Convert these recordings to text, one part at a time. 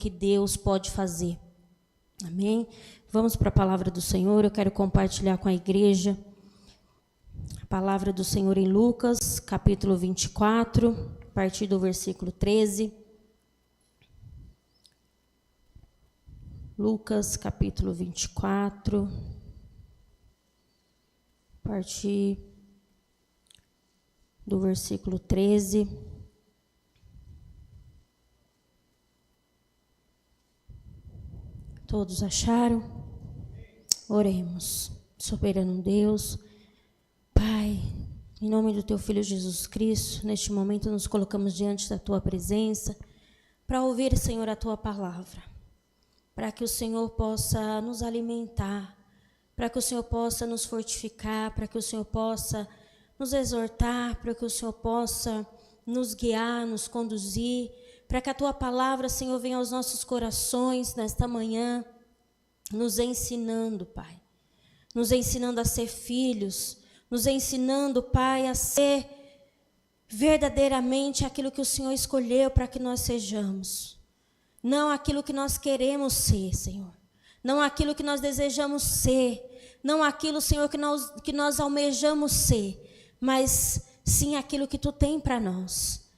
que Deus pode fazer. Amém? Vamos para a palavra do Senhor. Eu quero compartilhar com a igreja a palavra do Senhor em Lucas, capítulo 24, a partir do versículo 13. Lucas, capítulo 24, a partir do versículo 13. Todos acharam? Oremos. Soberano Deus, Pai, em nome do Teu Filho Jesus Cristo, neste momento nos colocamos diante da Tua presença para ouvir, Senhor, a Tua palavra, para que o Senhor possa nos alimentar, para que o Senhor possa nos fortificar, para que o Senhor possa nos exortar, para que o Senhor possa nos guiar, nos conduzir, para que a Tua palavra, Senhor, venha aos nossos corações nesta manhã, nos ensinando, Pai, nos ensinando a ser filhos, nos ensinando, Pai, a ser verdadeiramente aquilo que o Senhor escolheu para que nós sejamos. Não aquilo que nós queremos ser, Senhor. Não aquilo que nós desejamos ser. Não aquilo, Senhor, que nós almejamos ser. Mas sim aquilo que Tu tem para nós.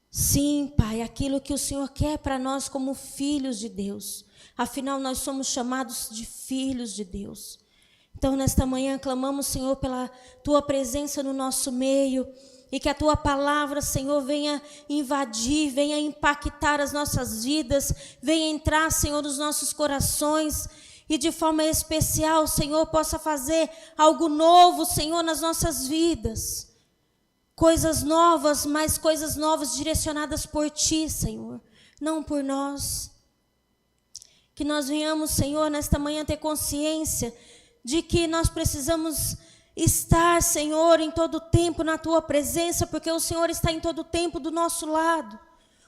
Sim, Pai, aquilo que o Senhor quer para nós como filhos de Deus. Afinal, nós somos chamados de filhos de Deus. Então, nesta manhã, clamamos, Senhor, pela Tua presença no nosso meio e que a Tua palavra, Senhor, venha invadir, venha impactar as nossas vidas, venha entrar, Senhor, nos nossos corações e de forma especial, Senhor, possa fazer algo novo, Senhor, nas nossas vidas. Coisas novas, mas coisas novas direcionadas por Ti, Senhor, não por nós. Que nós venhamos, Senhor, nesta manhã ter consciência de que nós precisamos estar, Senhor, em todo tempo na Tua presença, porque o Senhor está em todo tempo do nosso lado.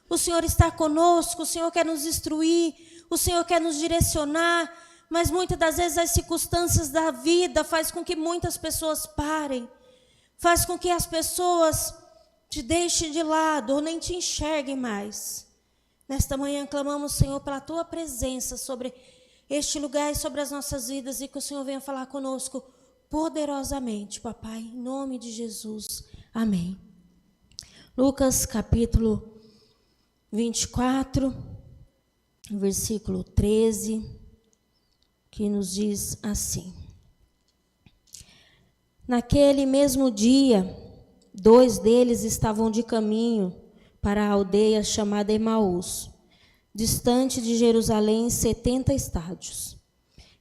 O Senhor está conosco, o Senhor quer nos instruir, o Senhor quer nos direcionar, mas muitas das vezes as circunstâncias da vida fazem com que muitas pessoas parem. Faz com que as pessoas te deixem de lado ou nem te enxerguem mais. Nesta manhã clamamos, Senhor, pela Tua presença sobre este lugar e sobre as nossas vidas e que o Senhor venha falar conosco poderosamente, Papai, em nome de Jesus. Amém. Lucas, capítulo 24, versículo 13, que nos diz assim. Naquele mesmo dia, 2 deles estavam de caminho para a aldeia chamada Emaús, distante de Jerusalém 70 estádios.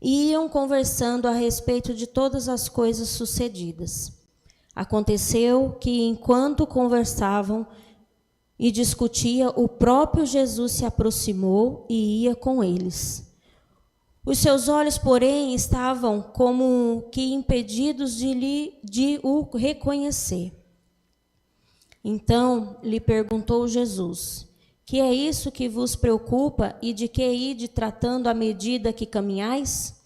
E iam conversando a respeito de todas as coisas sucedidas. Aconteceu que, enquanto conversavam e discutia, o próprio Jesus se aproximou e ia com eles. Os seus olhos, porém, estavam como que impedidos de o reconhecer. Então lhe perguntou Jesus: que é isso que vos preocupa e de que ide tratando à medida que caminhais?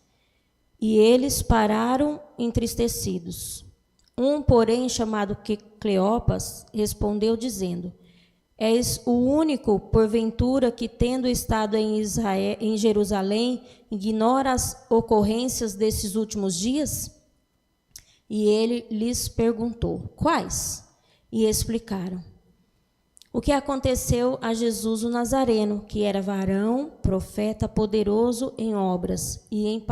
E eles pararam entristecidos. Um, porém, chamado Cleopas, respondeu dizendo: és o único, porventura, que, tendo estado em Jerusalém, ignora as ocorrências desses últimos dias? E ele lhes perguntou: quais? E explicaram o que aconteceu a Jesus o Nazareno, que era varão, profeta, poderoso em obras e em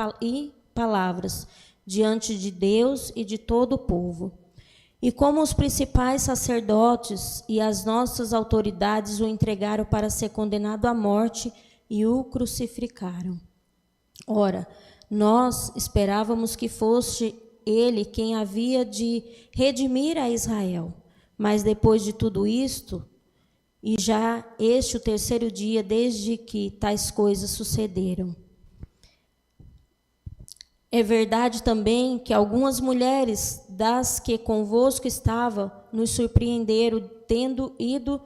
palavras, diante de Deus e de todo o povo. E como os principais sacerdotes e as nossas autoridades o entregaram para ser condenado à morte e o crucificaram. Ora, nós esperávamos que fosse ele quem havia de redimir a Israel. Mas depois de tudo isto, e já este o 3º dia desde que tais coisas sucederam. É verdade também que algumas mulheres das que convosco estavam nos surpreenderam, tendo ido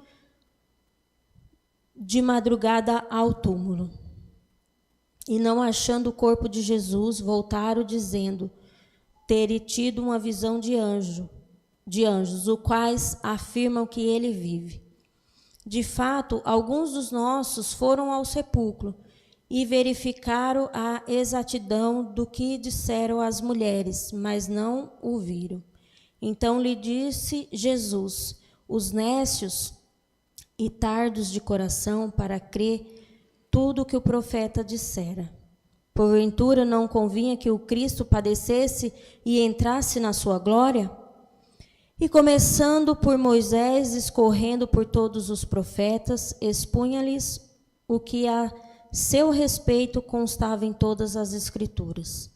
de madrugada ao túmulo. E não achando o corpo de Jesus, voltaram dizendo ter tido uma visão de anjos, os quais afirmam que ele vive. De fato, alguns dos nossos foram ao sepulcro e verificaram a exatidão do que disseram as mulheres, mas não o viram. Então lhe disse Jesus: os nécios e tardos de coração para crer tudo o que o profeta dissera. Porventura não convinha que o Cristo padecesse e entrasse na sua glória? E começando por Moisés, escorrendo por todos os profetas, expunha-lhes o que a seu respeito constava em todas as Escrituras.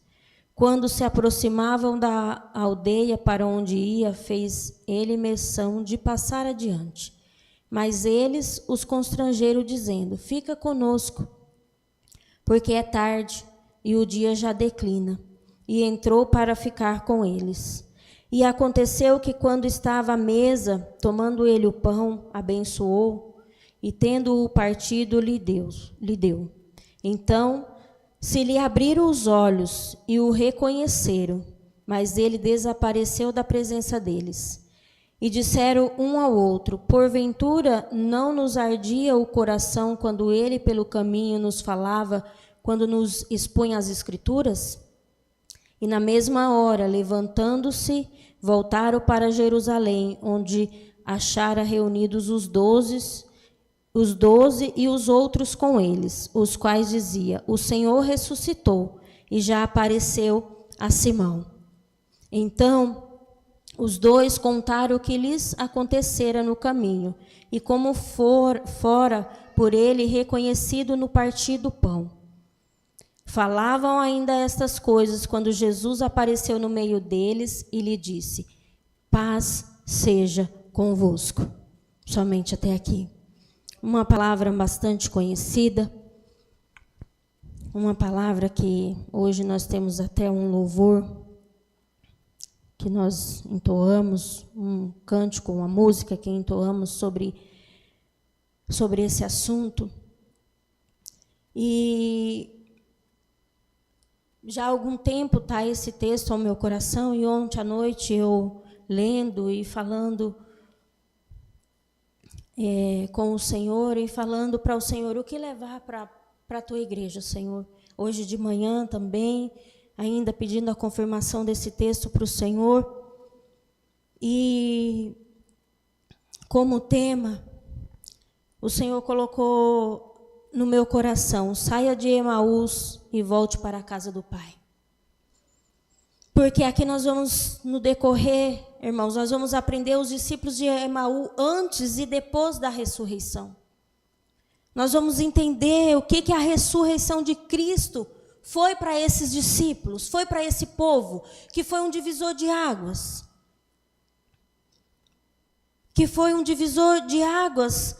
Quando se aproximavam da aldeia para onde ia, fez ele menção de passar adiante. Mas eles os constrangeram, dizendo: fica conosco, porque é tarde e o dia já declina. E entrou para ficar com eles. E aconteceu que, quando estava à mesa, tomando ele o pão, abençoou, e tendo-o partido, lhe deu. Então se lhe abriram os olhos e o reconheceram, mas ele desapareceu da presença deles. E disseram um ao outro: porventura não nos ardia o coração quando ele pelo caminho nos falava, quando nos expunha as Escrituras? E na mesma hora, levantando-se, voltaram para Jerusalém, onde achara reunidos os doze e os outros com eles, os quais dizia: o Senhor ressuscitou e já apareceu a Simão. Então os dois contaram o que lhes acontecera no caminho, e como fora por ele reconhecido no partir do pão. Falavam ainda estas coisas quando Jesus apareceu no meio deles e lhe disse: paz seja convosco. Somente até aqui. Uma palavra bastante conhecida, uma palavra que hoje nós temos até um louvor que nós entoamos, um cântico, uma música que entoamos sobre esse assunto. E já há algum tempo está esse texto ao meu coração, e ontem à noite eu lendo e falando com o Senhor e falando para o Senhor o que levar para a tua igreja, Senhor. Hoje de manhã também, ainda pedindo a confirmação desse texto para o Senhor. E como tema, o Senhor colocou no meu coração: saia de Emaús e volte para a casa do Pai. Porque aqui nós vamos, no decorrer, irmãos, nós vamos aprender os discípulos de Emaús antes e depois da ressurreição. Nós vamos entender o que a ressurreição de Cristo foi para esses discípulos, foi para esse povo, que foi um divisor de águas. Que foi um divisor de águas,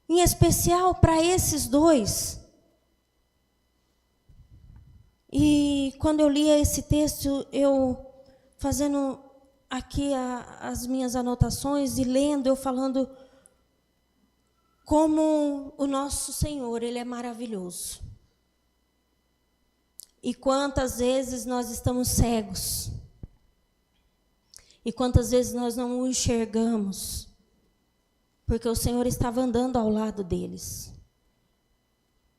em especial para esses dois. E quando eu lia esse texto, eu fazendo aqui as minhas anotações e lendo, eu falando como o nosso Senhor, Ele é maravilhoso. E quantas vezes nós estamos cegos. E quantas vezes nós não o enxergamos. Porque o Senhor estava andando ao lado deles.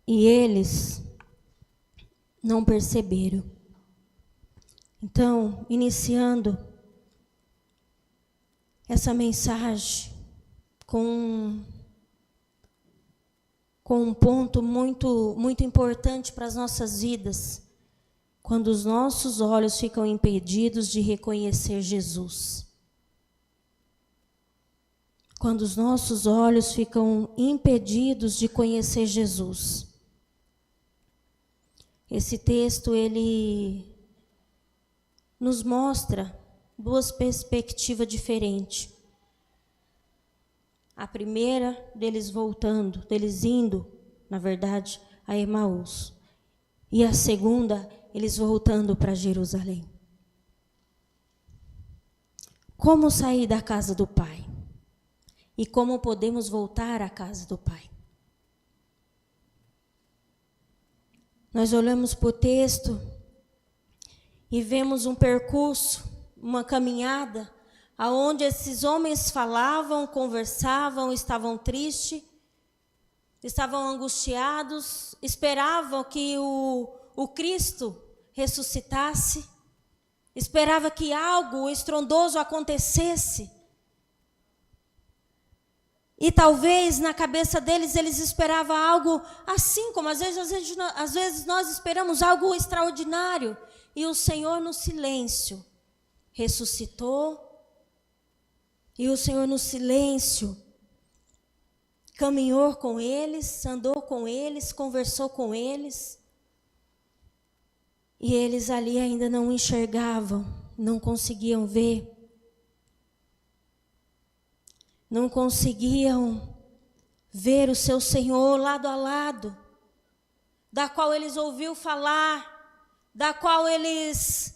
E eles não perceberam. Então, iniciando essa mensagem com um ponto muito, muito importante para as nossas vidas, quando os nossos olhos ficam impedidos de reconhecer Jesus. Quando os nossos olhos ficam impedidos de conhecer Jesus. Esse texto, ele nos mostra duas perspectivas diferentes. A primeira, deles indo, na verdade, a Emaús. E a segunda, eles voltando para Jerusalém. Como sair da casa do Pai? E como podemos voltar à casa do Pai? Nós olhamos para o texto e vemos um percurso, uma caminhada aonde esses homens falavam, conversavam, estavam tristes, estavam angustiados, esperavam que o Cristo ressuscitasse, esperava que algo estrondoso acontecesse. E talvez na cabeça deles, eles esperavam algo assim, como às vezes nós esperamos algo extraordinário. E o Senhor no silêncio ressuscitou. E o Senhor no silêncio caminhou com eles, andou com eles, conversou com eles. E eles ali ainda não enxergavam, não conseguiam ver. Não conseguiam ver o seu Senhor lado a lado, da qual eles ouviram falar, da qual eles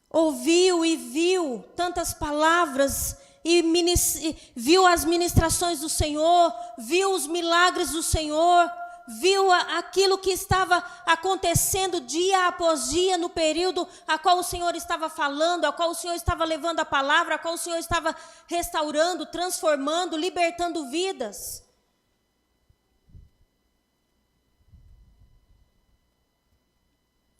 ouviu e viu tantas palavras, e viu as ministrações do Senhor, viu os milagres do Senhor, viu aquilo que estava acontecendo dia após dia no período a qual o Senhor estava falando, a qual o Senhor estava levando a palavra, a qual o Senhor estava restaurando, transformando, libertando vidas.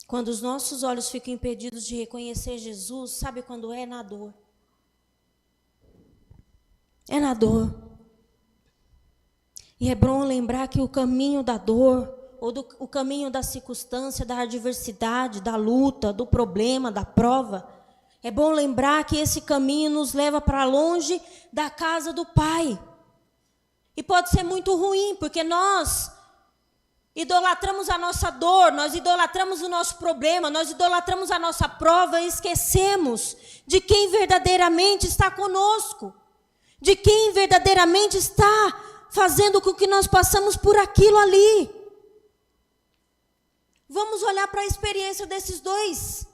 Quando os nossos olhos ficam impedidos de reconhecer Jesus, sabe quando é? Na dor. É na dor. E é bom lembrar que o caminho da dor, ou o caminho da circunstância, da adversidade, da luta, do problema, da prova, é bom lembrar que esse caminho nos leva para longe da casa do Pai. E pode ser muito ruim, porque nós idolatramos a nossa dor, nós idolatramos o nosso problema, nós idolatramos a nossa prova e esquecemos de quem verdadeiramente está conosco, de quem verdadeiramente está fazendo com que nós passamos por aquilo ali. Vamos olhar para a experiência desses dois.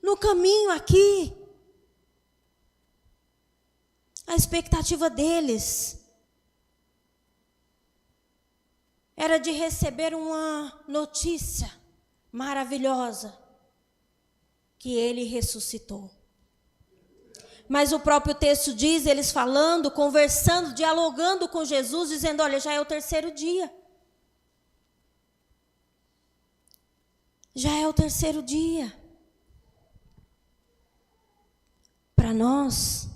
No caminho aqui, a expectativa deles era de receber uma notícia maravilhosa, que ele ressuscitou. Mas o próprio texto diz, eles falando, conversando, dialogando com Jesus, dizendo, olha, já é o terceiro dia. Já é o terceiro dia. Para nós,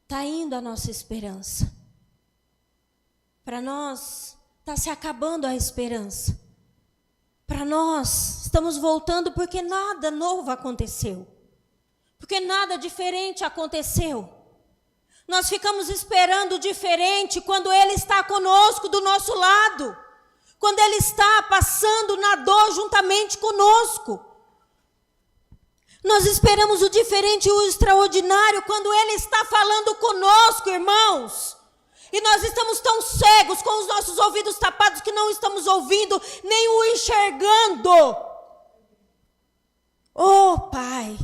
está indo a nossa esperança. Para nós, está se acabando a esperança. Para nós, estamos voltando porque nada novo aconteceu. Porque nada diferente aconteceu. Nós ficamos esperando diferente quando Ele está conosco, do nosso lado. Quando Ele está passando na dor juntamente conosco. Nós esperamos o diferente e o extraordinário quando Ele está falando conosco, irmãos. E nós estamos tão cegos, com os nossos ouvidos tapados, que não estamos ouvindo, nem o enxergando. Oh, Pai,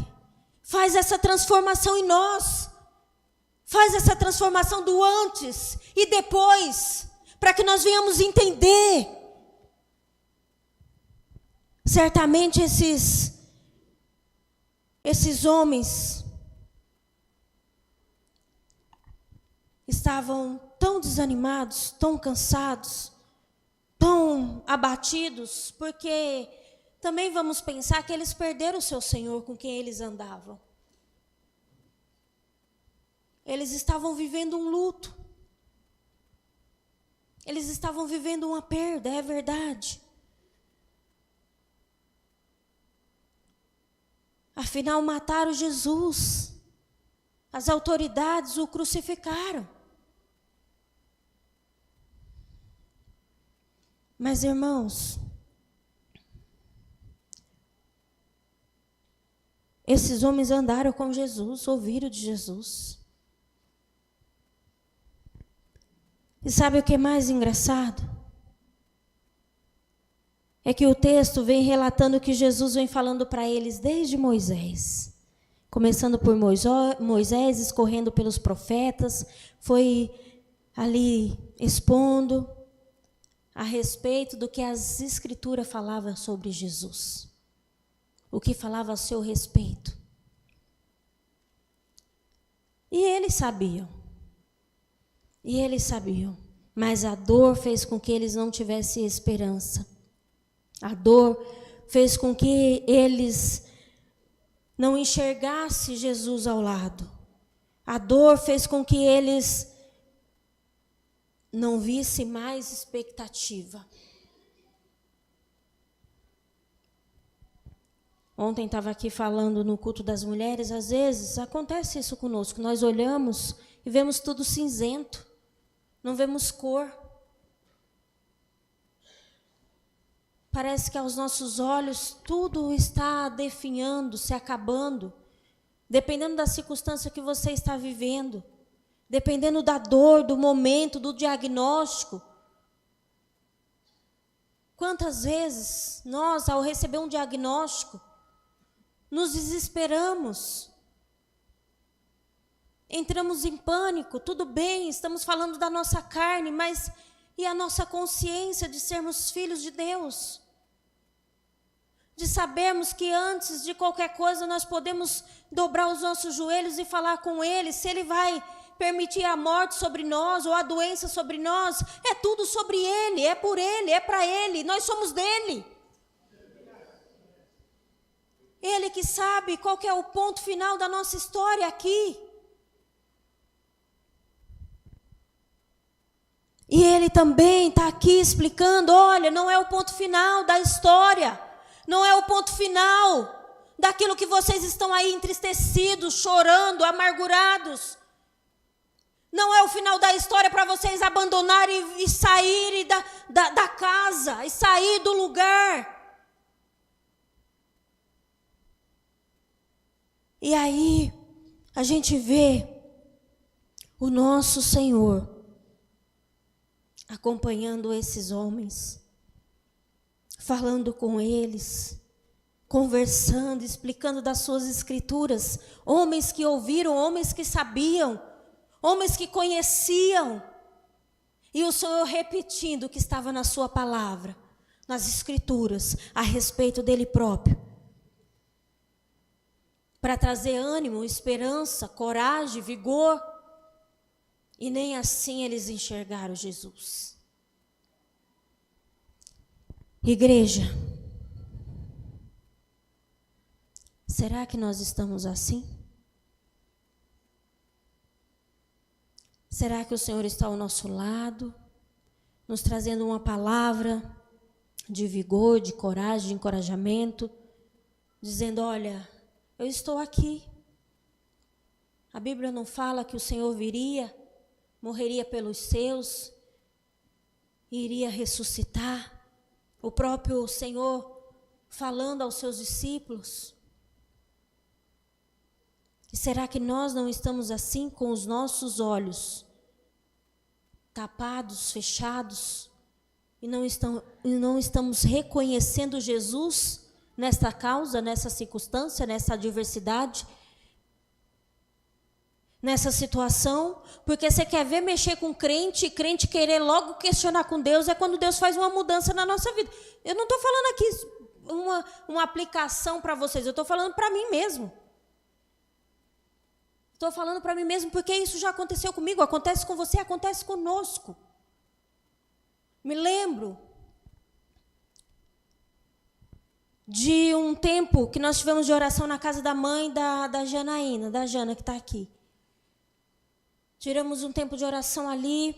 faz essa transformação em nós. Faz essa transformação do antes e depois, para que nós venhamos entender. Certamente esses homens estavam tão desanimados, tão cansados, tão abatidos, porque também vamos pensar que eles perderam o seu Senhor com quem eles andavam. Eles estavam vivendo um luto. Eles estavam vivendo uma perda, é verdade. Afinal, mataram Jesus. As autoridades o crucificaram. Mas, irmãos, esses homens andaram com Jesus, ouviram de Jesus. E sabe o que é mais engraçado? É que o texto vem relatando que Jesus vem falando para eles desde Moisés. Começando por Moisés, escorrendo pelos profetas, foi ali expondo a respeito do que as Escrituras falavam sobre Jesus. O que falava a seu respeito. E eles sabiam. Mas a dor fez com que eles não tivessem esperança. A dor fez com que eles não enxergassem Jesus ao lado. A dor fez com que eles não vissem mais expectativa. Ontem estava aqui falando no culto das mulheres, às vezes acontece isso conosco, nós olhamos e vemos tudo cinzento, não vemos cor. Parece que aos nossos olhos tudo está definhando, se acabando, dependendo da circunstância que você está vivendo, dependendo da dor, do momento, do diagnóstico. Quantas vezes nós, ao receber um diagnóstico, nos desesperamos, entramos em pânico. Tudo bem, estamos falando da nossa carne, mas e a nossa consciência de sermos filhos de Deus? De sabermos que antes de qualquer coisa nós podemos dobrar os nossos joelhos e falar com Ele, se Ele vai permitir a morte sobre nós ou a doença sobre nós, é tudo sobre Ele, é por Ele, é para Ele, nós somos dele. Ele que sabe qual que é o ponto final da nossa história aqui. E Ele também está aqui explicando, olha, não é o ponto final da história, não é o ponto final daquilo que vocês estão aí entristecidos, chorando, amargurados. Não é o final da história para vocês abandonarem e saírem da casa, e sair do lugar. E aí, a gente vê o nosso Senhor acompanhando esses homens, falando com eles, conversando, explicando das suas escrituras, homens que ouviram, homens que sabiam, homens que conheciam, e o Senhor repetindo o que estava na sua palavra, nas escrituras, a respeito dele próprio, para trazer ânimo, esperança, coragem, vigor. E nem assim eles enxergaram Jesus. Igreja, será que nós estamos assim? Será que o Senhor está ao nosso lado, nos trazendo uma palavra de vigor, de coragem, de encorajamento, dizendo, olha, eu estou aqui. A Bíblia não fala que o Senhor viria, morreria pelos seus, iria ressuscitar. O próprio Senhor falando aos seus discípulos. E será que nós não estamos assim com os nossos olhos tapados, fechados, e não estamos reconhecendo Jesus nesta causa, nessa circunstância, nessa adversidade, nessa situação? Porque você quer ver mexer com crente, e crente querer logo questionar com Deus, é quando Deus faz uma mudança na nossa vida. Eu não estou falando aqui uma aplicação para vocês, eu estou falando para mim mesmo. Estou falando para mim mesmo porque isso já aconteceu comigo, acontece com você, acontece conosco. Me lembro de um tempo que nós tivemos de oração na casa da mãe da Janaína, da Jana que está aqui. Tiramos um tempo de oração ali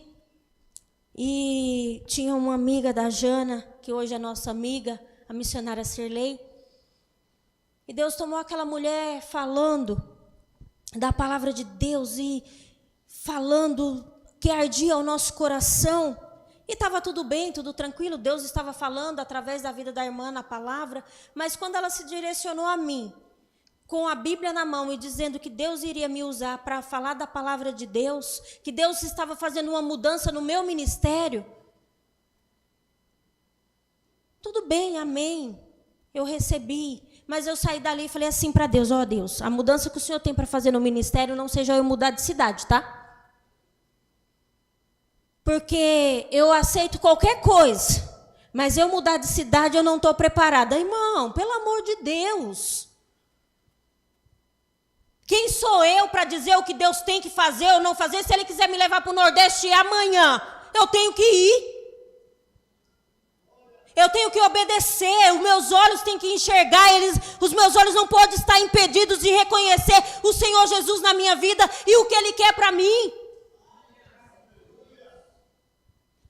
e tinha uma amiga da Jana, que hoje é nossa amiga, a missionária Sirlei. E Deus tomou aquela mulher falando da palavra de Deus e falando que ardia ao nosso coração. E estava tudo bem, tudo tranquilo, Deus estava falando através da vida da irmã na palavra, mas quando ela se direcionou a mim, com a Bíblia na mão e dizendo que Deus iria me usar para falar da palavra de Deus, que Deus estava fazendo uma mudança no meu ministério, tudo bem, amém, eu recebi, mas eu saí dali e falei assim para Deus, ó Deus, a mudança que o Senhor tem para fazer no ministério não seja eu mudar de cidade, tá? Porque eu aceito qualquer coisa, mas eu mudar de cidade eu não estou preparada. Irmão, pelo amor de Deus. Quem sou eu para dizer o que Deus tem que fazer ou não fazer? Se Ele quiser me levar para o Nordeste amanhã, eu tenho que ir. Eu tenho que obedecer, os meus olhos têm que enxergar, os meus olhos não podem estar impedidos de reconhecer o Senhor Jesus na minha vida e o que Ele quer para mim.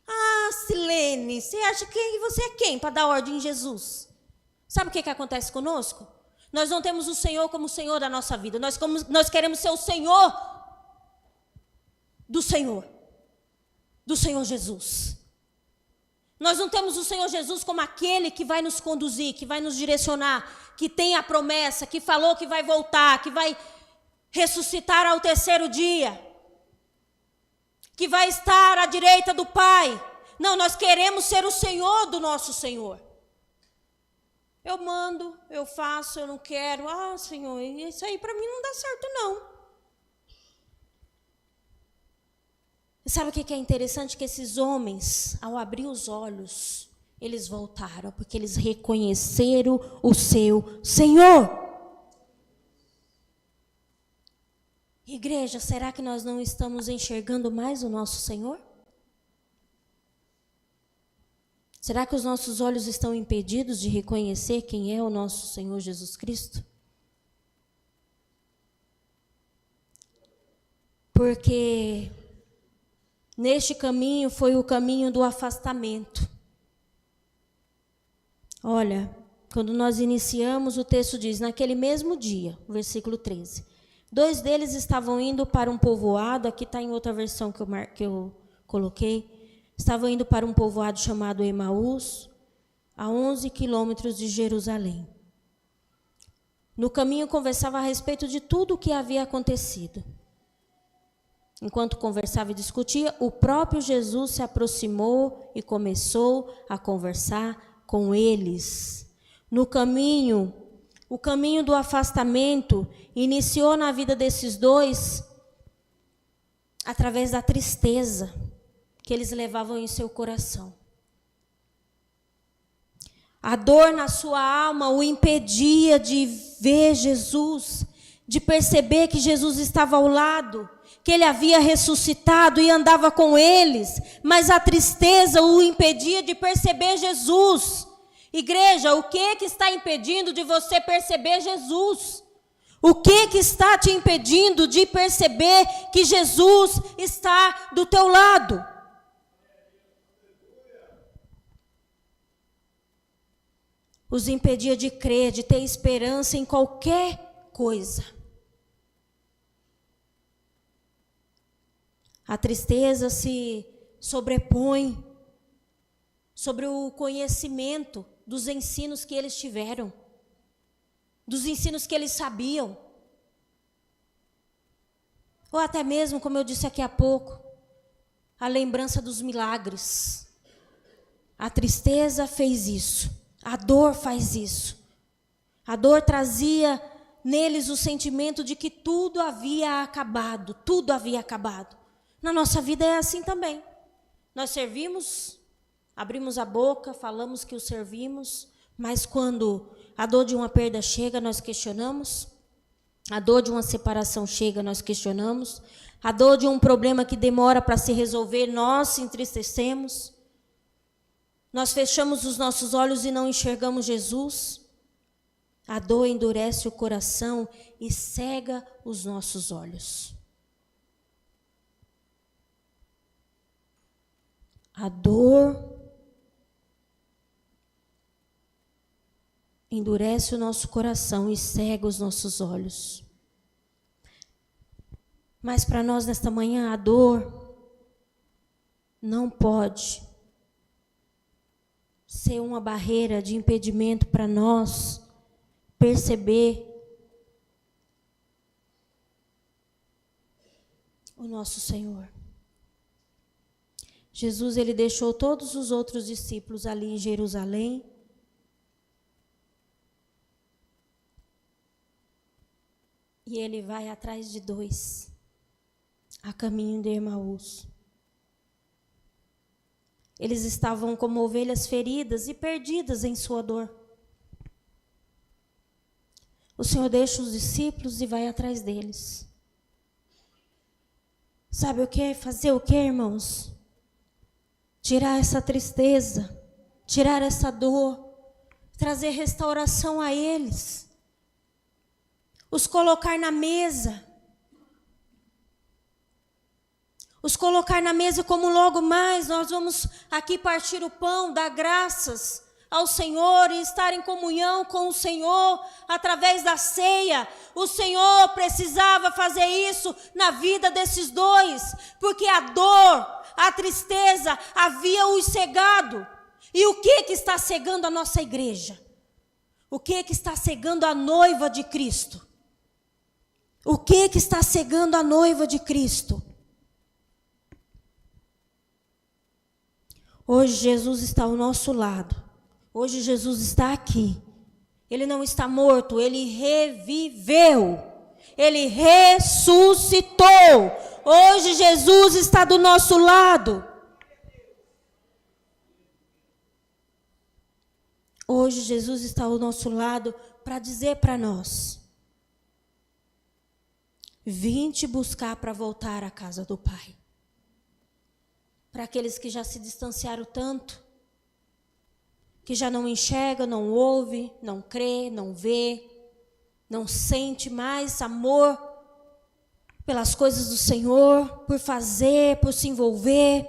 Ah, Silene, você acha que você é quem para dar ordem em Jesus? Sabe o que acontece conosco? Nós não temos o Senhor como o Senhor da nossa vida, nós queremos ser o Senhor do Senhor Jesus. Nós não temos o Senhor Jesus como aquele que vai nos conduzir, que vai nos direcionar, que tem a promessa, que falou que vai voltar, que vai ressuscitar ao terceiro dia, que vai estar à direita do Pai. Não, nós queremos ser o Senhor do nosso Senhor. Eu mando, eu faço, eu não quero. Ah, Senhor, isso aí para mim não dá certo não. Sabe o que é interessante? Que esses homens, ao abrir os olhos, eles voltaram, porque eles reconheceram o seu Senhor. Igreja, será que nós não estamos enxergando mais o nosso Senhor? Será que os nossos olhos estão impedidos de reconhecer quem é o nosso Senhor Jesus Cristo? Porque neste caminho foi o caminho do afastamento. Olha, quando nós iniciamos, o texto diz, naquele mesmo dia, versículo 13, 2 deles estavam indo para um povoado, aqui está em outra versão que eu coloquei, estavam indo para um povoado chamado Emaús, a 11 quilômetros de Jerusalém. No caminho conversava a respeito de tudo o que havia acontecido. Enquanto conversava e discutia, o próprio Jesus se aproximou e começou a conversar com eles. No caminho, o caminho do afastamento iniciou na vida desses dois através da tristeza que eles levavam em seu coração. A dor na sua alma o impedia de ver Jesus, de perceber que Jesus estava ao lado, que ele havia ressuscitado e andava com eles, mas a tristeza o impedia de perceber Jesus. Igreja, o que está impedindo de você perceber Jesus? O que está te impedindo de perceber que Jesus está do teu lado? Os impedia de crer, de ter esperança em qualquer coisa. A tristeza se sobrepõe sobre o conhecimento dos ensinos que eles tiveram, dos ensinos que eles sabiam. Ou até mesmo, como eu disse aqui há pouco, a lembrança dos milagres. A tristeza fez isso. A dor faz isso. A dor trazia neles o sentimento de que tudo havia acabado, tudo havia acabado. Na nossa vida é assim também. Nós servimos, abrimos a boca, falamos que o servimos, mas quando a dor de uma perda chega, nós questionamos. A dor de uma separação chega, nós questionamos. A dor de um problema que demora para se resolver, nós se entristecemos. Nós fechamos os nossos olhos e não enxergamos Jesus. A dor endurece o coração e cega os nossos olhos. A dor endurece o nosso coração e cega os nossos olhos. Mas para nós nesta manhã, a dor não pode ser uma barreira de impedimento para nós perceber o nosso Senhor. Jesus, ele deixou todos os outros discípulos ali em Jerusalém. E ele vai atrás de 2, a caminho de Emaús. Eles estavam como ovelhas feridas e perdidas em sua dor. O Senhor deixa os discípulos e vai atrás deles. Sabe o que? Fazer o que, irmãos? Tirar essa tristeza, tirar essa dor, trazer restauração a eles. Os colocar na mesa. Os colocar na mesa como logo mais nós vamos aqui partir o pão, dar graças ao Senhor e estar em comunhão com o Senhor através da ceia. O Senhor precisava fazer isso na vida desses dois, porque a dor, a tristeza havia os cegado. E o que está cegando a nossa igreja? O que está cegando a noiva de Cristo? O que está cegando a noiva de Cristo? Hoje Jesus está ao nosso lado. Hoje Jesus está aqui. Ele não está morto, ele reviveu. Ele ressuscitou. Hoje Jesus está do nosso lado. Hoje Jesus está ao nosso lado para dizer para nós: vim te buscar para voltar à casa do Pai. Para aqueles que já se distanciaram tanto, que já não enxerga, não ouve, não crê, não vê, não sente mais amor pelas coisas do Senhor, por fazer, por se envolver.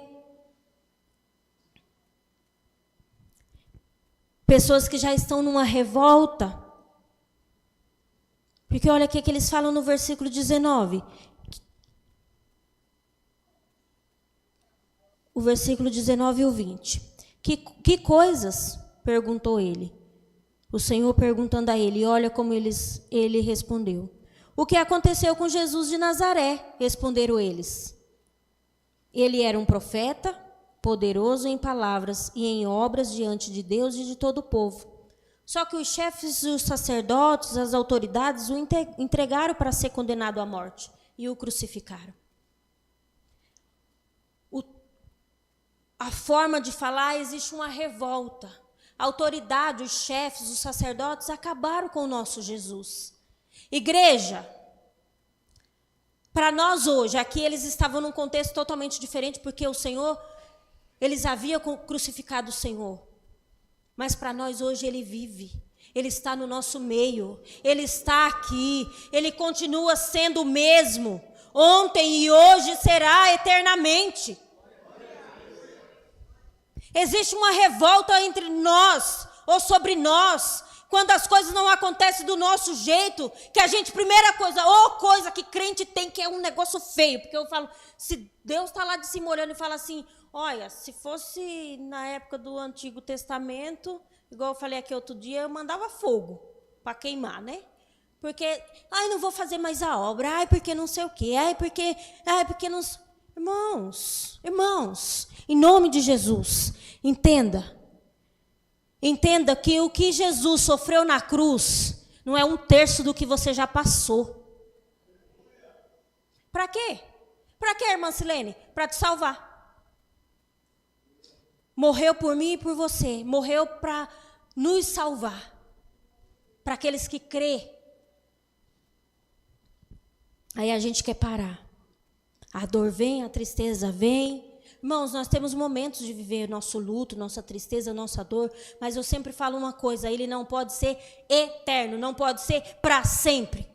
Pessoas que já estão numa revolta. Porque olha o que eles falam no versículo 19. O versículo 19 e o 20. Que coisas? Perguntou ele. O Senhor perguntando a ele, olha como ele respondeu. O que aconteceu com Jesus de Nazaré? Responderam eles. Ele era um profeta, poderoso em palavras e em obras diante de Deus e de todo o povo. Só que os chefes e os sacerdotes, as autoridades, o entregaram para ser condenado à morte e o crucificaram. A forma de falar, existe uma revolta. A autoridade, os chefes, os sacerdotes acabaram com o nosso Jesus. Igreja, para nós hoje, aqui eles estavam num contexto totalmente diferente, porque o Senhor, eles haviam crucificado o Senhor. Mas para nós hoje ele vive, ele está no nosso meio, ele está aqui, ele continua sendo o mesmo, ontem e hoje será eternamente. Existe uma revolta entre nós, ou sobre nós, quando as coisas não acontecem do nosso jeito, que a gente, primeira coisa, coisa que crente tem, que é um negócio feio, porque eu falo, se Deus está lá de cima olhando e fala assim, olha, se fosse na época do Antigo Testamento, igual eu falei aqui outro dia, eu mandava fogo para queimar, né? Porque, não vou fazer mais a obra, porque não sei o quê, porque não... Irmãos, em nome de Jesus, entenda que o que Jesus sofreu na cruz não é 1/3 do que você já passou. Para quê? Para quê, irmã Silene? Para te salvar. Morreu por mim e por você. Morreu para nos salvar. Para aqueles que crê. Aí a gente quer parar. A dor vem, a tristeza vem. Irmãos, nós temos momentos de viver nosso luto, nossa tristeza, nossa dor, mas eu sempre falo uma coisa, ele não pode ser eterno, não pode ser para sempre.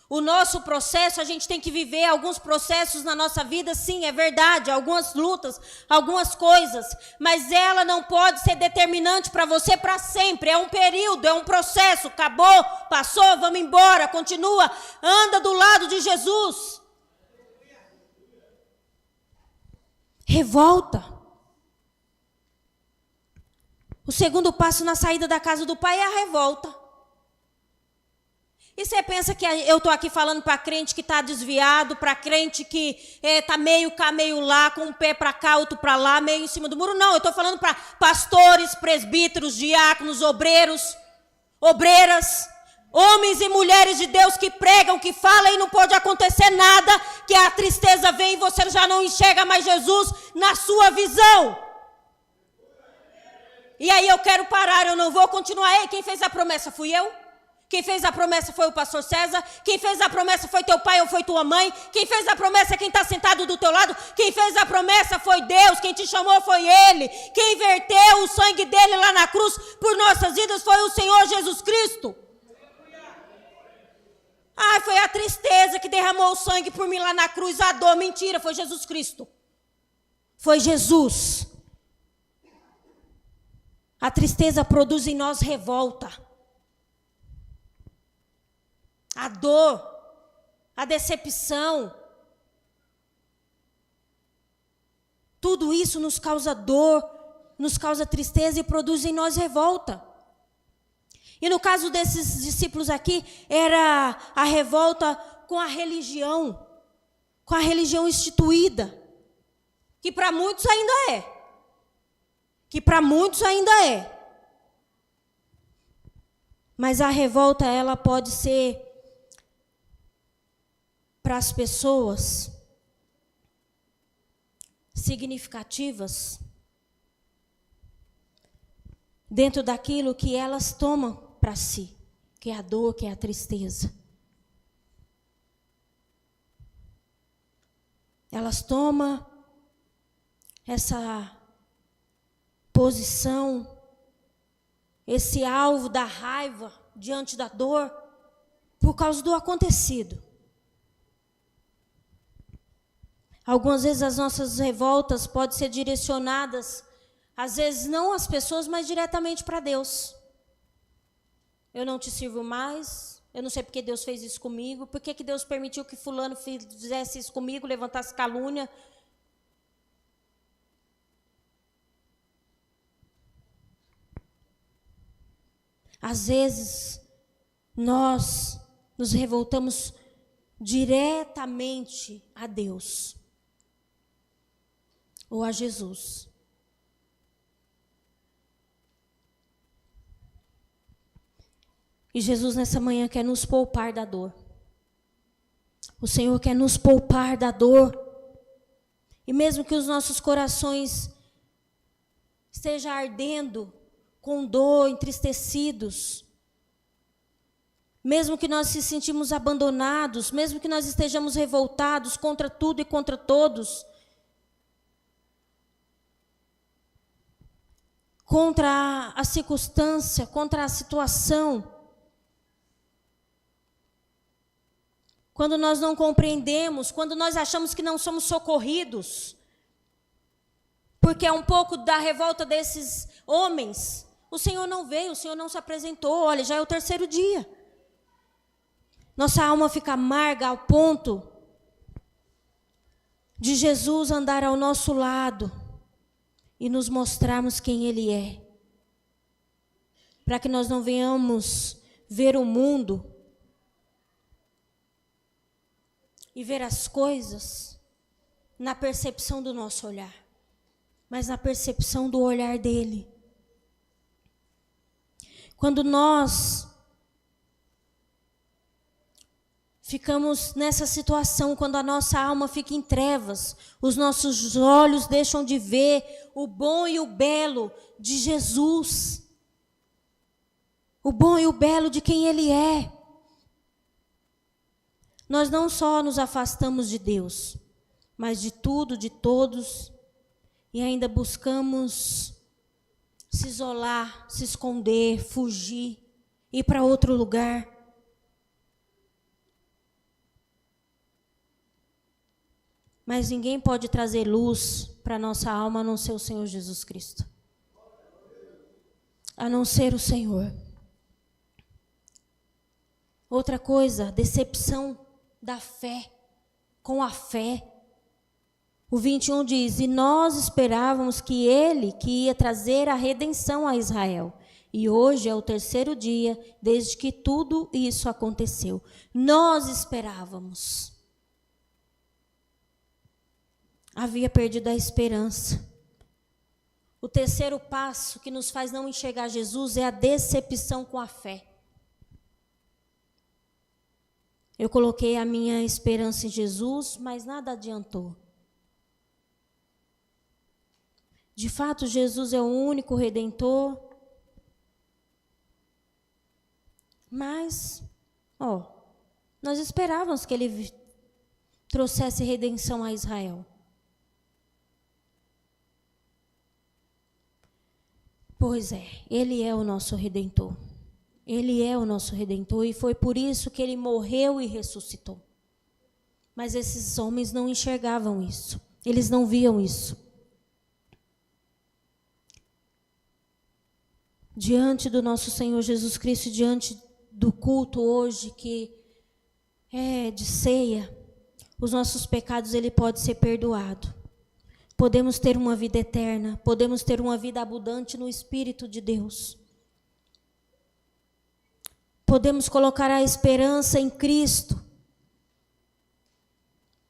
O nosso processo, a gente tem que viver alguns processos na nossa vida, sim, é verdade, algumas lutas, algumas coisas, mas ela não pode ser determinante para você para sempre, é um período, é um processo, acabou, passou, vamos embora, continua, anda do lado de Jesus. Revolta. O segundo passo na saída da casa do Pai é a revolta. E você pensa que eu estou aqui falando para crente que está desviado, para crente que está meio cá, meio lá, com um pé para cá, outro para lá, meio em cima do muro? Não, eu estou falando para pastores, presbíteros, diáconos, obreiros, obreiras, homens e mulheres de Deus que pregam, que falam e não pode acontecer nada, que a tristeza vem e você já não enxerga mais Jesus na sua visão. E aí eu quero parar, eu não vou continuar. Ei, quem fez a promessa fui eu? Quem fez a promessa foi o pastor César? Quem fez a promessa foi teu pai ou foi tua mãe? Quem fez a promessa é quem está sentado do teu lado? Quem fez a promessa foi Deus, quem te chamou foi Ele. Quem verteu o sangue dele lá na cruz por nossas vidas foi o Senhor Jesus Cristo. Ah, foi a tristeza que derramou o sangue por mim lá na cruz, a dor, mentira, foi Jesus Cristo. Foi Jesus. A tristeza produz em nós revolta. A dor, a decepção, tudo isso nos causa dor, nos causa tristeza e produz em nós revolta. E no caso desses discípulos aqui, era a revolta com a religião instituída, que para muitos ainda é. Mas a revolta, ela pode ser para as pessoas significativas dentro daquilo que elas tomam para si, que é a dor, que é a tristeza. Elas tomam essa posição, esse alvo da raiva diante da dor, por causa do acontecido. Algumas vezes as nossas revoltas podem ser direcionadas, às vezes não às pessoas, mas diretamente para Deus. Eu não te sirvo mais, eu não sei porque Deus fez isso comigo, por que Deus permitiu que fulano fizesse isso comigo, levantasse calúnia. Às vezes, nós nos revoltamos diretamente a Deus ou a Jesus. E Jesus nessa manhã quer nos poupar da dor. O Senhor quer nos poupar da dor. E mesmo que os nossos corações estejam ardendo com dor, entristecidos, mesmo que nós se sentimos abandonados, mesmo que nós estejamos revoltados contra tudo e contra todos, contra a circunstância, contra a situação, quando nós não compreendemos, quando nós achamos que não somos socorridos, porque é um pouco da revolta desses homens. O Senhor não veio, o Senhor não se apresentou. Olha, já é o 3º dia. Nossa alma fica amarga ao ponto de Jesus andar ao nosso lado e nos mostrarmos quem Ele é. Para que nós não venhamos ver o mundo e ver as coisas na percepção do nosso olhar, mas na percepção do olhar dele. Quando nós ficamos nessa situação, quando a nossa alma fica em trevas, os nossos olhos deixam de ver o bom e o belo de Jesus, o bom e o belo de quem Ele é. Nós não só nos afastamos de Deus, mas de tudo, de todos, e ainda buscamos se isolar, se esconder, fugir, ir para outro lugar. Mas ninguém pode trazer luz para a nossa alma a não ser o Senhor Jesus Cristo. A não ser o Senhor. Outra coisa, decepção da fé, com a fé. O 21 diz: e nós esperávamos que Ele, que ia trazer a redenção a Israel. E hoje é o 3º dia desde que tudo isso aconteceu. Nós esperávamos. Havia perdido a esperança. O 3º passo que nos faz não enxergar Jesus é a decepção com a fé. Eu coloquei a minha esperança em Jesus, mas nada adiantou. De fato, Jesus é o único Redentor. Mas, nós esperávamos que Ele trouxesse redenção a Israel. Pois é, Ele é o nosso Redentor. Ele é o nosso Redentor e foi por isso que Ele morreu e ressuscitou. Mas esses homens não enxergavam isso. Eles não viam isso. Diante do nosso Senhor Jesus Cristo, diante do culto hoje que é de ceia, os nossos pecados Ele pode ser perdoado. Podemos ter uma vida eterna, podemos ter uma vida abundante no Espírito de Deus. Podemos colocar a esperança em Cristo,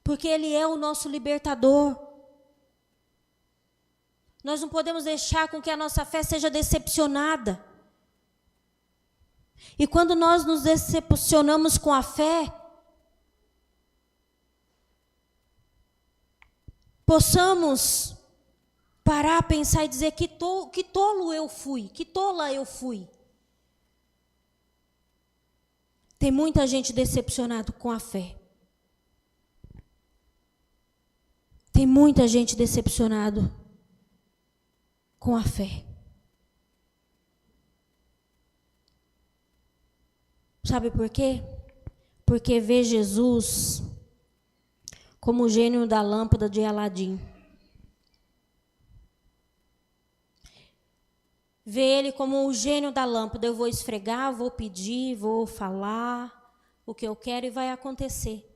porque Ele é o nosso libertador. Nós não podemos deixar com que a nossa fé seja decepcionada. E quando nós nos decepcionamos com a fé, possamos parar, pensar e dizer que tolo eu fui, que tola eu fui. Tem muita gente decepcionada com a fé. Tem muita gente decepcionada com a fé. Sabe por quê? Porque vê Jesus como o gênio da lâmpada de Aladim. Vê Ele como o gênio da lâmpada. Eu vou esfregar, vou pedir, vou falar o que eu quero e vai acontecer.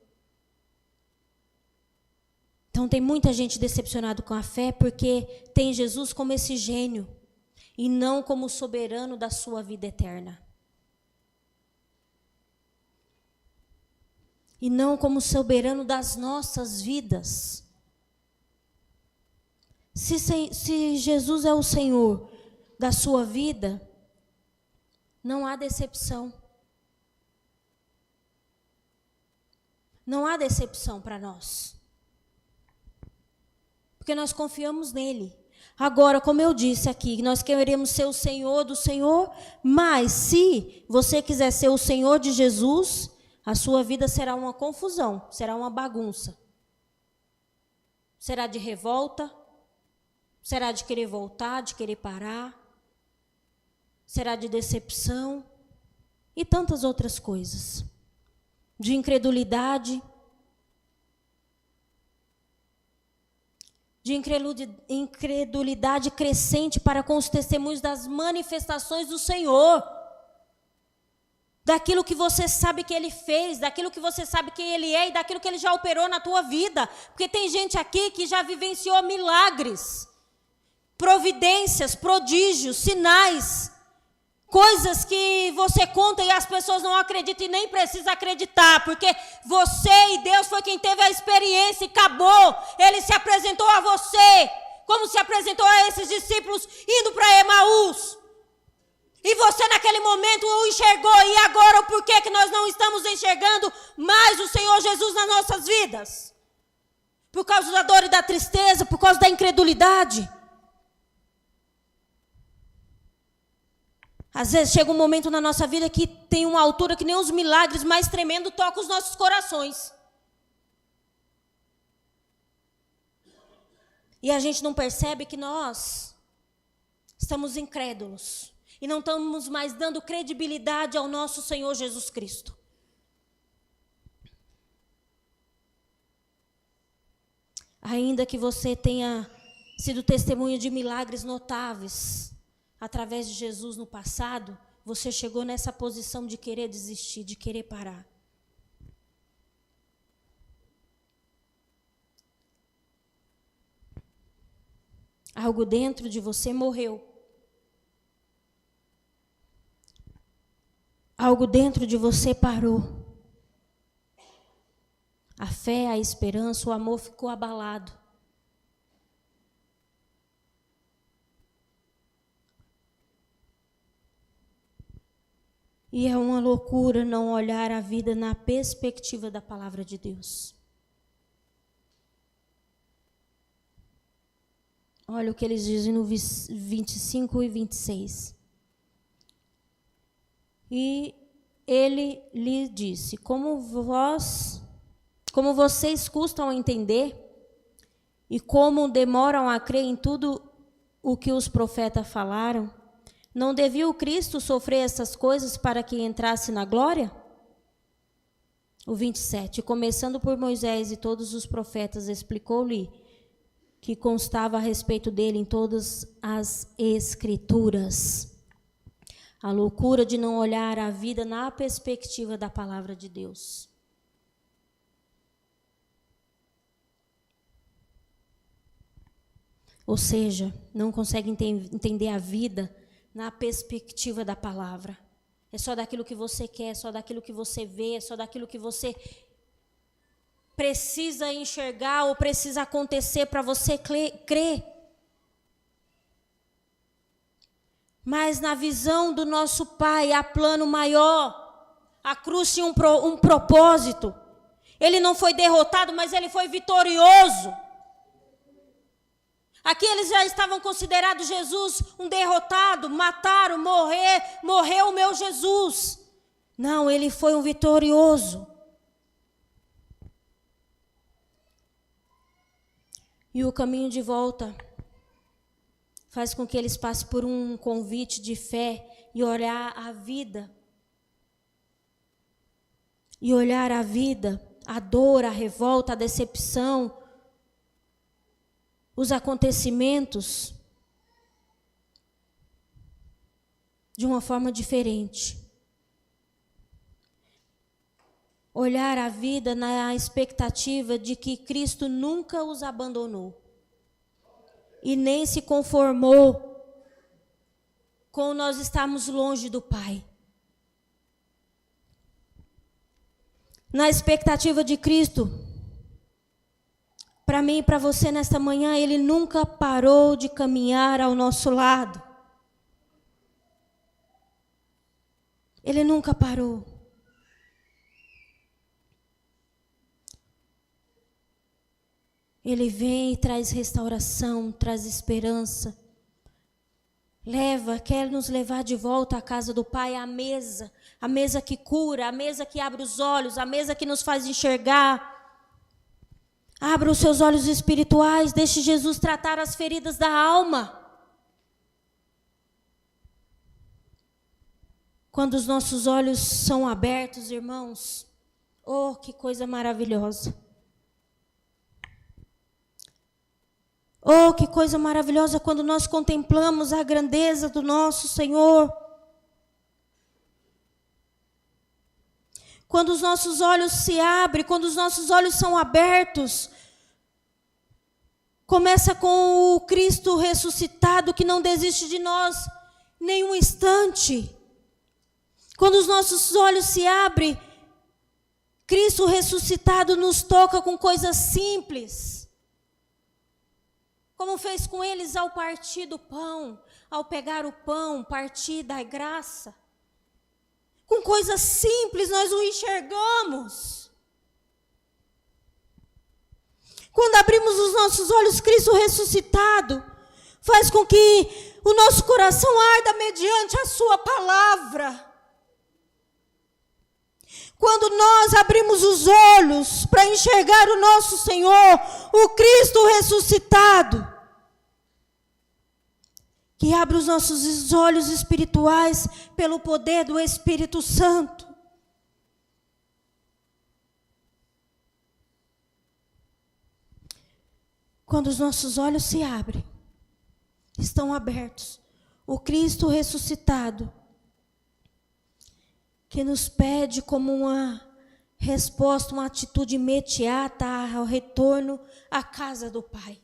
Então tem muita gente decepcionada com a fé porque tem Jesus como esse gênio e não como o soberano da sua vida eterna. E não como soberano das nossas vidas. Se Jesus é o Senhor da sua vida, não há decepção. Não há decepção para nós. Porque nós confiamos nele. Agora, como eu disse aqui, nós queremos ser o Senhor do Senhor, mas se você quiser ser o Senhor de Jesus, a sua vida será uma confusão, será uma bagunça. Será de revolta, será de querer voltar, de querer parar, será de decepção e tantas outras coisas. De incredulidade, de incredulidade crescente para com os testemunhos das manifestações do Senhor. Daquilo que você sabe que Ele fez, daquilo que você sabe que Ele é e daquilo que Ele já operou na tua vida. Porque tem gente aqui que já vivenciou milagres, providências, prodígios, sinais, coisas que você conta e as pessoas não acreditam e nem precisa acreditar, porque você e Deus foi quem teve a experiência e acabou. Ele se apresentou a você, como se apresentou a esses discípulos indo para Emaús. E você naquele momento o enxergou, e agora o porquê que nós não estamos enxergando mais o Senhor Jesus nas nossas vidas? Por causa da dor e da tristeza, por causa da incredulidade. Às vezes chega um momento na nossa vida que tem uma altura que nem os milagres mais tremendos tocam os nossos corações. E a gente não percebe que nós estamos incrédulos. E não estamos mais dando credibilidade ao nosso Senhor Jesus Cristo. Ainda que você tenha sido testemunha de milagres notáveis através de Jesus no passado, você chegou nessa posição de querer desistir, de querer parar. Algo dentro de você morreu. Algo dentro de você parou. A fé, a esperança, o amor ficou abalado. E é uma loucura não olhar a vida na perspectiva da palavra de Deus. Olha o que eles dizem no 25 e 26. E ele lhe disse: como vocês custam a entender e como demoram a crer em tudo o que os profetas falaram, não devia o Cristo sofrer essas coisas para que entrasse na glória? O 27, começando por Moisés e todos os profetas, explicou-lhe que constava a respeito dele em todas as Escrituras. A loucura de não olhar a vida na perspectiva da palavra de Deus. Ou seja, não consegue entender a vida na perspectiva da palavra. É só daquilo que você quer, é só daquilo que você vê, é só daquilo que você precisa enxergar ou precisa acontecer para você crer. Mas na visão do nosso Pai há plano maior. A cruz tinha um propósito. Ele não foi derrotado, mas ele foi vitorioso. Aqui eles já estavam considerados Jesus um derrotado, mataram, morreu o meu Jesus. Não, ele foi um vitorioso. E o caminho de volta faz com que eles passem por um convite de fé e olhar a vida. E olhar a vida, a dor, a revolta, a decepção, os acontecimentos de uma forma diferente. Olhar a vida na expectativa de que Cristo nunca os abandonou e nem se conformou com nós estarmos longe do Pai. Na expectativa de Cristo, para mim e para você nesta manhã, Ele nunca parou de caminhar ao nosso lado. Ele nunca parou. Ele vem e traz restauração, traz esperança. Quer nos levar de volta à casa do Pai, à mesa que cura, a mesa que abre os olhos, a mesa que nos faz enxergar. Abra os seus olhos espirituais, deixe Jesus tratar as feridas da alma. Quando os nossos olhos são abertos, irmãos, oh, que coisa maravilhosa. Oh, que coisa maravilhosa quando nós contemplamos a grandeza do nosso Senhor. Quando os nossos olhos se abrem, quando os nossos olhos são abertos. Começa com o Cristo ressuscitado que não desiste de nós nem um instante. Quando os nossos olhos se abrem, Cristo ressuscitado nos toca com coisas simples. Como fez com eles ao partir do pão, ao pegar o pão, partir da graça. Com coisas simples nós o enxergamos. Quando abrimos os nossos olhos, Cristo ressuscitado faz com que o nosso coração arda mediante a sua palavra. Quando nós abrimos os olhos para enxergar o nosso Senhor, o Cristo ressuscitado, que abre os nossos olhos espirituais pelo poder do Espírito Santo. Quando os nossos olhos se abrem, estão abertos, o Cristo ressuscitado, que nos pede como uma resposta, uma atitude imediata ao retorno à casa do Pai.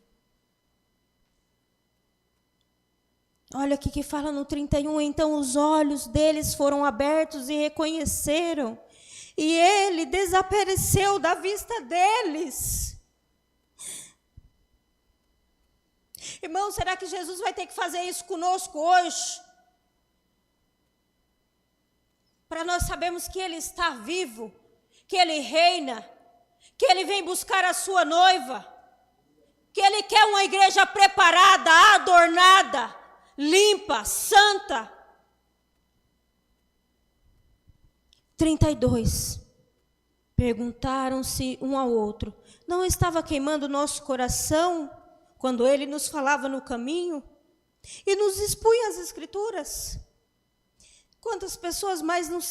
Olha aqui que fala no 31, então os olhos deles foram abertos e reconheceram, e ele desapareceu da vista deles. Irmão, será que Jesus vai ter que fazer isso conosco hoje? Para nós sabermos que Ele está vivo, que Ele reina, que Ele vem buscar a sua noiva, que Ele quer uma igreja preparada, adornada, limpa, santa. 32. Perguntaram-se um ao outro: não estava queimando o nosso coração quando Ele nos falava no caminho e nos expunha as Escrituras? Quantas pessoas mais não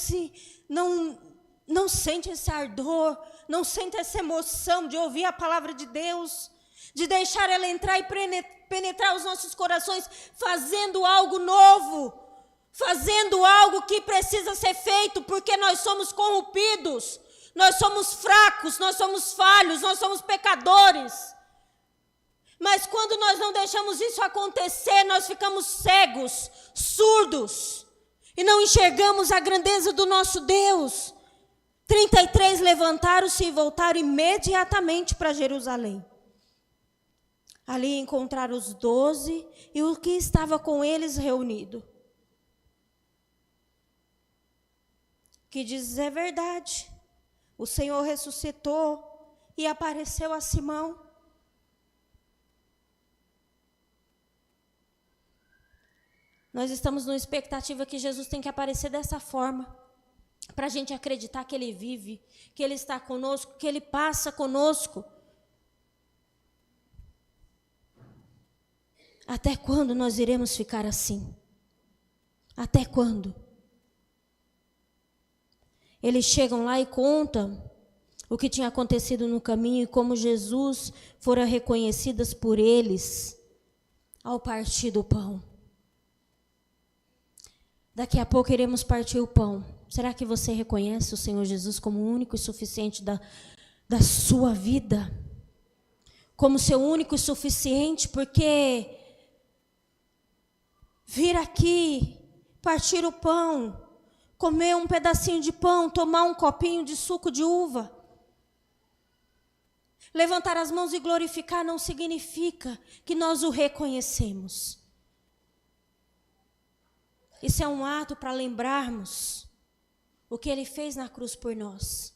sentem esse ardor, não sentem essa emoção de ouvir a palavra de Deus, de deixar ela entrar e penetrar os nossos corações, fazendo algo novo, fazendo algo que precisa ser feito, porque nós somos corrompidos, nós somos fracos, nós somos falhos, nós somos pecadores. Mas quando nós não deixamos isso acontecer, nós ficamos cegos, surdos, e não enxergamos a grandeza do nosso Deus. 33 levantaram-se e voltaram imediatamente para Jerusalém. Ali encontraram os 12 e o que estava com eles reunido. Que diz é verdade. O Senhor ressuscitou e apareceu a Simão. Nós estamos numa expectativa que Jesus tem que aparecer dessa forma, para a gente acreditar que Ele vive, que Ele está conosco, que Ele passa conosco. Até quando nós iremos ficar assim? Até quando? Eles chegam lá e contam o que tinha acontecido no caminho e como Jesus fora reconhecidas por eles ao partir do pão. Daqui a pouco iremos partir o pão. Será que você reconhece o Senhor Jesus como o único e suficiente da sua vida? Como seu único e suficiente? Porque vir aqui, partir o pão, comer um pedacinho de pão, tomar um copinho de suco de uva, levantar as mãos e glorificar não significa que nós o reconhecemos. Isso é um ato para lembrarmos o que Ele fez na cruz por nós.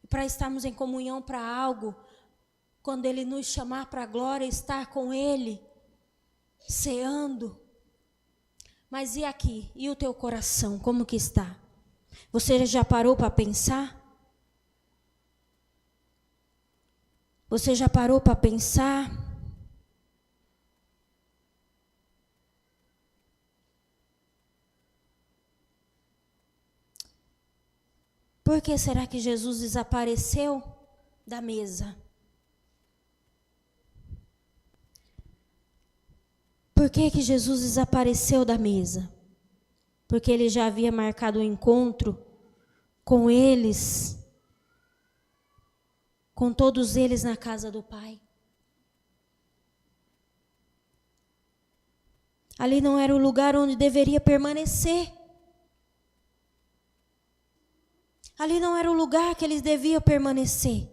E para estarmos em comunhão para algo, quando Ele nos chamar para a glória, estar com Ele, ceando. Mas e aqui? E o teu coração, como que está? Você já parou para pensar? Você já parou para pensar? Por que será que Jesus desapareceu da mesa? Por que Jesus desapareceu da mesa? Porque Ele já havia marcado um encontro com eles, com todos eles na casa do Pai. Ali não era o lugar onde deveria permanecer. Ali não era o lugar que eles deviam permanecer.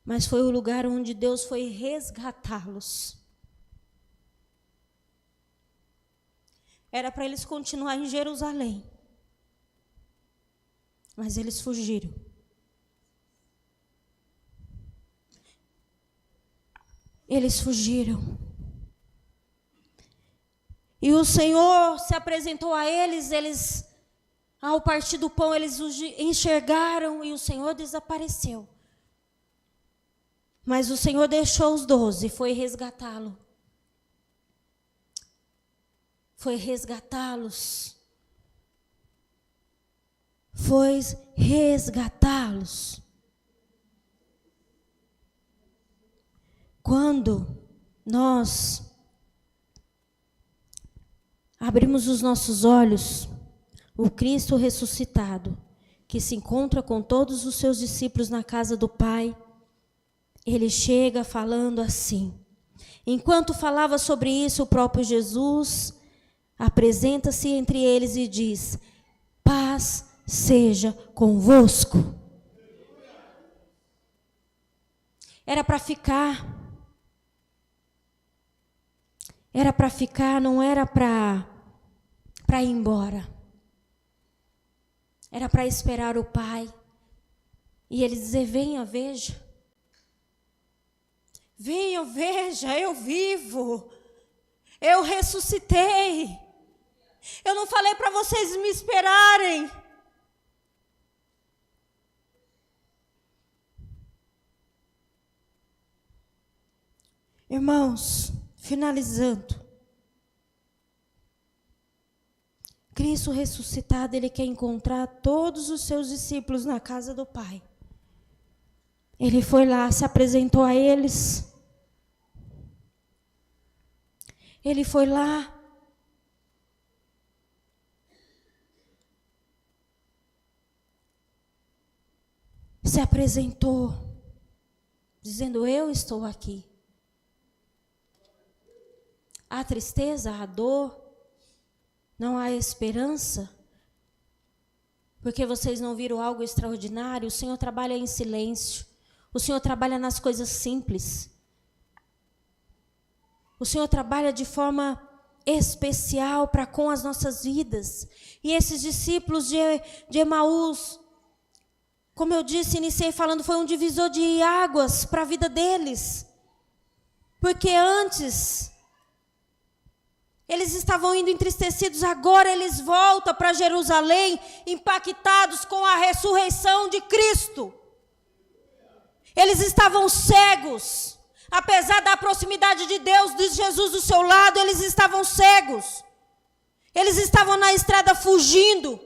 Mas foi o lugar onde Deus foi resgatá-los. Era para eles continuarem em Jerusalém. Mas eles fugiram. Eles fugiram. E o Senhor se apresentou a eles, ao partir do pão, eles o enxergaram e o Senhor desapareceu. Mas o Senhor deixou os 12 e foi resgatá-lo. Foi resgatá-los. Foi resgatá-los. Quando nós abrimos os nossos olhos, o Cristo ressuscitado, que se encontra com todos os seus discípulos na casa do Pai, Ele chega falando assim. Enquanto falava sobre isso, o próprio Jesus apresenta-se entre eles e diz: paz seja convosco. Era para ficar. Era para ficar, não era para ir embora. Era para esperar o Pai. E ele dizer: venha, veja. Venha, veja, eu vivo. Eu ressuscitei. Eu não falei para vocês me esperarem. Irmãos, finalizando. Cristo ressuscitado, Ele quer encontrar todos os seus discípulos na casa do Pai. Ele foi lá, se apresentou a eles. Ele foi lá. Se apresentou, dizendo: eu estou aqui. Há tristeza, há dor, não há esperança, porque vocês não viram algo extraordinário. O Senhor trabalha em silêncio, o Senhor trabalha nas coisas simples, o Senhor trabalha de forma especial para com as nossas vidas. E esses discípulos de Emaús, como eu disse, iniciei falando, foi um divisor de águas para a vida deles, porque antes eles estavam indo entristecidos, agora eles voltam para Jerusalém, impactados com a ressurreição de Cristo. Eles estavam cegos, apesar da proximidade de Deus, de Jesus do seu lado, eles estavam cegos. Eles estavam na estrada fugindo.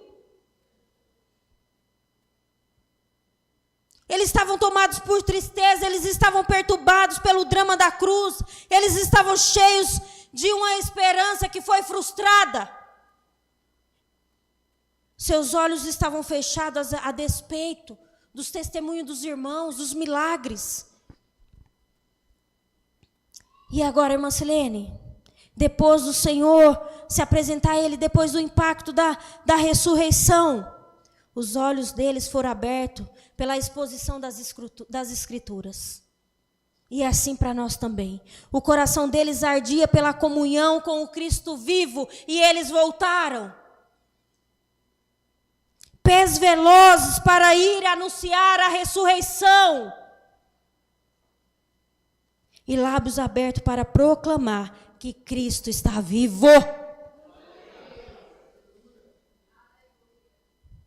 Eles estavam tomados por tristeza, eles estavam perturbados pelo drama da cruz, eles estavam cheios de uma esperança que foi frustrada. Seus olhos estavam fechados a despeito dos testemunhos dos irmãos, dos milagres. E agora, irmã Silene, depois do Senhor se apresentar a ele, depois do impacto da ressurreição, os olhos deles foram abertos pela exposição das Escrituras. E é assim para nós também. O coração deles ardia pela comunhão com o Cristo vivo, e eles voltaram. Pés velozes para ir anunciar a ressurreição. E lábios abertos para proclamar que Cristo está vivo.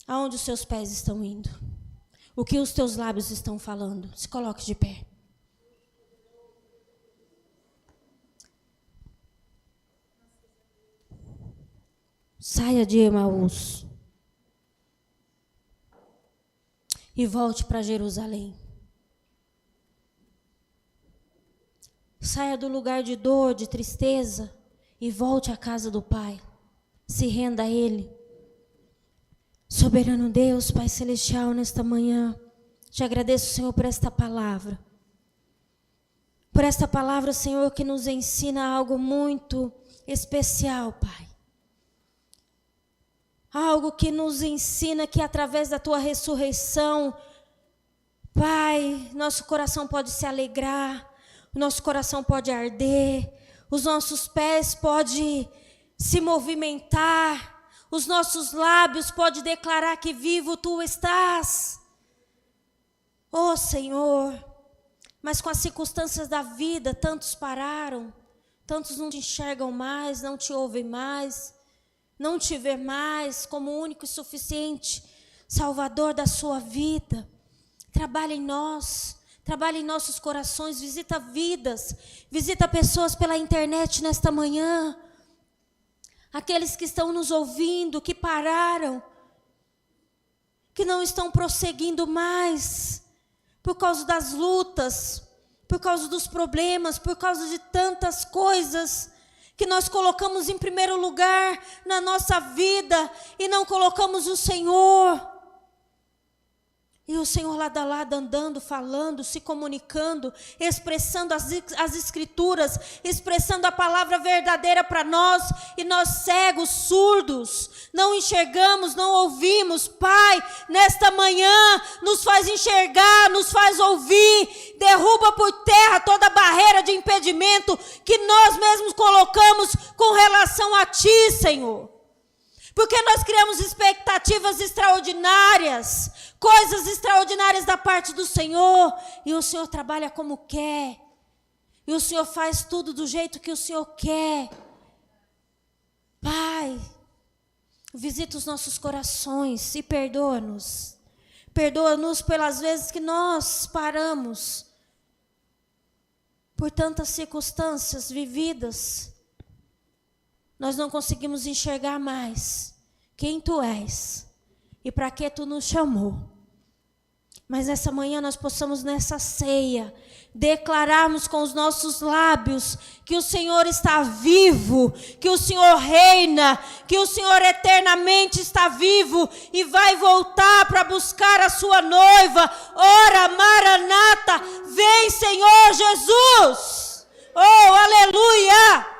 Aonde os seus pés estão indo? O que os teus lábios estão falando? Se coloque de pé. Saia de Emaús e volte para Jerusalém. Saia do lugar de dor, de tristeza e volte à casa do Pai. Se renda a Ele. Soberano Deus, Pai Celestial, nesta manhã, te agradeço, Senhor, por esta palavra. Por esta palavra, Senhor, que nos ensina algo muito especial, Pai. Algo que nos ensina que através da Tua ressurreição, Pai, nosso coração pode se alegrar, o nosso coração pode arder, os nossos pés podem se movimentar, os nossos lábios podem declarar que vivo Tu estás. Oh Senhor, mas com as circunstâncias da vida, tantos pararam, tantos não te enxergam mais, não te ouvem mais, não te vê mais como o único e suficiente Salvador da sua vida. Trabalha em nós, trabalha em nossos corações, visita vidas, visita pessoas pela internet nesta manhã, aqueles que estão nos ouvindo, que pararam, que não estão prosseguindo mais, por causa das lutas, por causa dos problemas, por causa de tantas coisas que nós colocamos em primeiro lugar na nossa vida e não colocamos o Senhor. E o Senhor lado a lado andando, falando, se comunicando, expressando as Escrituras, expressando a palavra verdadeira para nós, e nós cegos, surdos, não enxergamos, não ouvimos. Pai, nesta manhã, nos faz enxergar, nos faz ouvir, derruba por terra toda barreira de impedimento que nós mesmos colocamos com relação a Ti, Senhor. porque nós criamos expectativas extraordinárias, coisas extraordinárias da parte do Senhor, e o Senhor trabalha como quer, e o Senhor faz tudo do jeito que o Senhor quer. Pai, visita os nossos corações e perdoa-nos. Perdoa-nos pelas vezes que nós paramos, por tantas circunstâncias vividas, nós não conseguimos enxergar mais quem Tu és e para que Tu nos chamou. Mas nessa manhã nós possamos nessa ceia declararmos com os nossos lábios que o Senhor está vivo, que o Senhor reina, que o Senhor eternamente está vivo e vai voltar para buscar a sua noiva. Ora, Maranata, vem Senhor Jesus! Oh, aleluia!